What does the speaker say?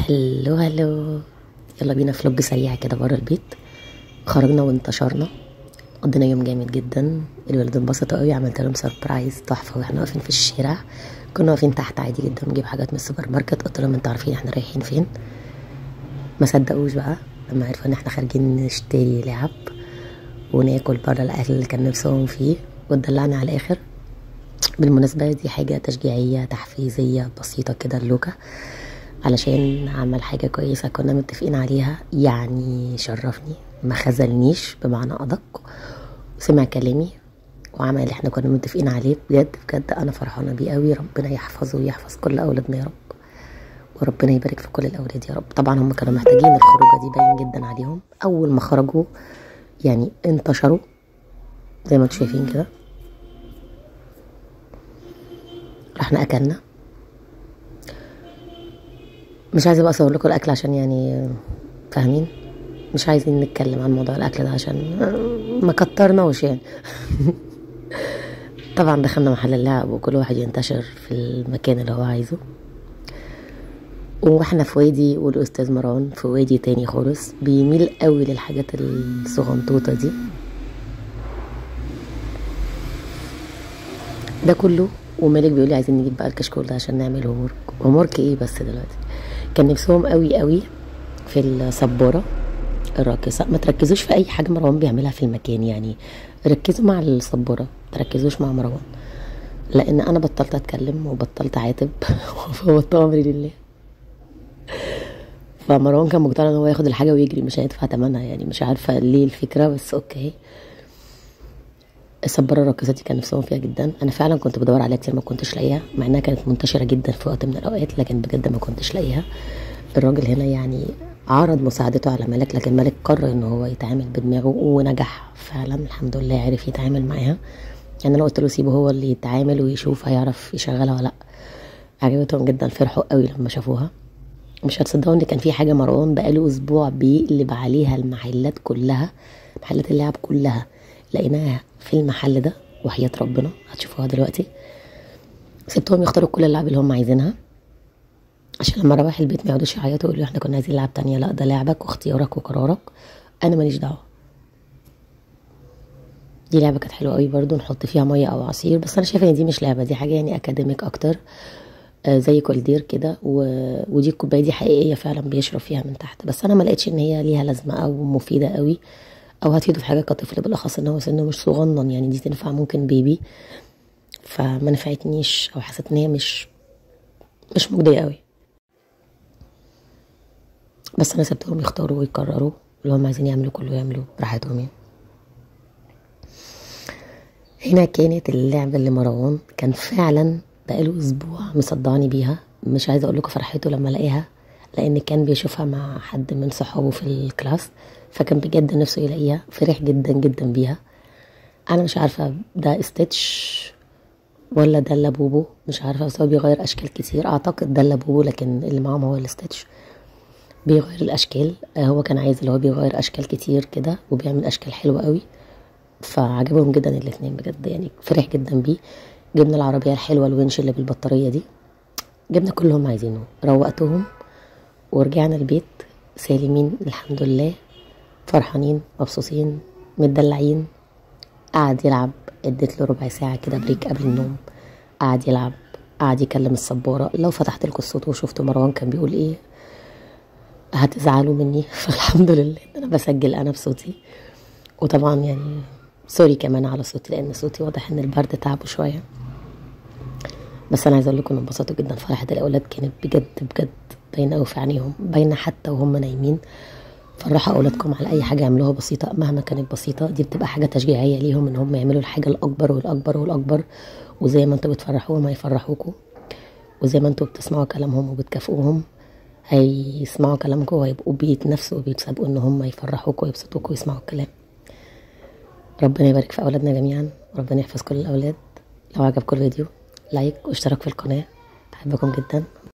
هلو هلو. يلا بينا فلوج سريع كده بره البيت. خرجنا وانتشرنا، قضينا يوم جامد جدا. الولاد انبسطوا قوي، عملت لهم سربرايز تحفه واحنا واقفين في الشارع. كنا واقفين تحت عادي جدا بنجيب حاجات من السوبر ماركت. قلت لهم انتوا عارفين احنا رايحين فين؟ ما صدقوش بقى لما عرفوا ان احنا خارجين نشتري لعب وناكل بره الاكل اللي كان نفسهم فيه، واتدلعنا على الاخر. بالمناسبه دي حاجه تشجيعيه تحفيزيه بسيطه كده لوكا، علشان عمل حاجة كويسة كنا متفقين عليها. يعني شرفني، ما خذلنيش بمعنى أدق، سمع كلامي وعمل اللي احنا كنا متفقين عليه. بجد بجد أنا فرحانة بيه قوي. ربنا يحفظه ويحفظ كل أولادنا يا رب، وربنا يبارك في كل الأولاد يا رب. طبعا هم كانوا محتاجين الخروجة دي، باين جدا عليهم. أول ما خرجوا يعني انتشروا زي ما انتوا شايفين كده. رحنا أكلنا. مش عايزة بقى أصور لكم الأكل عشان يعني فاهمين، مش عايزين نتكلم عن موضوع الاكل ده عشان ما كترناش يعني. طبعا دخلنا محل اللعب وكل واحد ينتشر في المكان اللي هو عايزه، واحنا في وادي والاستاذ مروان في وادي تاني خالص، بيميل قوي للحاجات الصغنطوطه دي. ده كله ومالك بيقول لي عايزين نجيب بقى الكشكول ده عشان نعمل هومورك ايه. بس دلوقتي كان نفسهم قوي قوي في السبوره الراقصة. ما تركزوش في اي حاجة مروان بيعملها في المكان، يعني ركزوا مع السبورة، تركزوش مع مروان، لان انا بطلت اتكلم وبطلت اعاتب وفوضت امري لله. فمروان كان مقتنع ان هو ياخد الحاجة ويجري، مش هيدفع ثمنها. يعني مش عارفة ليه الفكرة، بس اوكي. السبورة الراقصة دي كان نفسهم فيها جدا. انا فعلا كنت بدور عليها كتير، ما كنتش لاقيها، مع انها كانت منتشرة جدا في وقت من الاوقات، لكن بجد ما كنتش لاقيها. الراجل هنا يعني عرض مساعدته على ملك، لكن ملك قرر ان هو يتعامل بدماغه ونجح فعلا. الحمد لله عرف يتعامل معاها. يعني لو قلت له سيبه هو اللي يتعامل ويشوف هيعرف يشغلها ولا لا. عجبتهم جدا، فرحوا قوي لما شافوها. مش هتصدقوا ان كان في حاجه مروان بقاله اسبوع بيقلب عليها المحلات كلها، محلات اللعب كلها لقيناها في المحل ده، وحياة ربنا هتشوفوها دلوقتي. سبتهم يختاروا كل اللعب اللي هم عايزينها، عشان لما اروح البيت ما يقعدوش يعيطوا يقولوا احنا كنا عايزين لعب تانية. لا، ده لعبك واختيارك وقرارك، انا ماليش دعوه. دي لعبه كانت حلوه قوي برضو، نحط فيها ميه او عصير، بس انا شايفه ان دي مش لعبه، دي حاجه يعني اكاديميك اكتر. زي كولدير كده ودي الكوبايه دي حقيقيه فعلا بيشرب فيها من تحت، بس انا ما لقيتش ان هي ليها لازمه او مفيده قوي او هتفيده في حاجه كطفل، بالاخص ان هو سنه مش صغنن. يعني دي تنفع ممكن بيبي، فما نفعتنيش او حسيت ان هي مش مجديه قوي. بس انا سبتهم يختاروا ويقرروا اللي هم عايزين يعملوا، كله يعملوا براحتهم يعني. هنا كانت اللعبة اللي مروان كان فعلا بقاله اسبوع مصدعني بيها. مش عايزه اقول لكم فرحته لما لقيها، لان كان بيشوفها مع حد من صحابه في الكلاس، فكان بجد نفسه يلاقيها. فرح جدا جدا بيها. انا مش عارفه ده ستيتش ولا ده اللابوبو، مش عارفه، بس هو بيغير اشكال كتير. اعتقد ده اللابوبو، لكن اللي معاهم هو الستيتش، بيغير الاشكال. هو كان عايز اللي هو بيغير اشكال كتير كده وبيعمل اشكال حلوه قوي. فعجبهم جدا الاتنين بجد، يعني فرح جدا بيه. جبنا العربيه الحلوه الونش اللي بالبطاريه دي، جبنا كل اللي هم عايزينه، روقتهم ورجعنا البيت سالمين الحمد لله، فرحانين مبسوطين متدلعين. قعد يلعب، اديت له ربع ساعه كده بريك قبل النوم، قعد يلعب، قعد يكلم السبوره. لو فتحت لكم الصوت وشفتوا مروان كان بيقول ايه هتزعلوا مني. فالحمد لله ان انا بسجل انا بصوتي، وطبعا يعني سوري كمان على صوتي، لان صوتي واضح ان البرد تعبه شويه. بس انا عايزه اقول لكم ان انبسطوا جدا. فرحه الاولاد كانت بجد بجد باينه قوي في عينيهم، باينه حتى وهم نايمين. فرحوا اولادكم على اي حاجه يعملوها بسيطه مهما كانت بسيطه، دي بتبقى حاجه تشجيعيه ليهم ان هم يعملوا الحاجه الاكبر والاكبر والاكبر. وزي ما انتوا بتفرحوهم هيفرحوكم، وزي ما انتوا بتسمعوا كلامهم وبتكافئوهم هيسمعوا كلامكم، وهيبقوا بيتنافسوا وبيتسابقوا ان هم يفرحوكم ويبسطوكم ويسمعوا الكلام. ربنا يبارك في اولادنا جميعا، وربنا يحفظ كل الاولاد. لو عجبكم الفيديو لايك واشتراك في القناه، بحبكم جدا.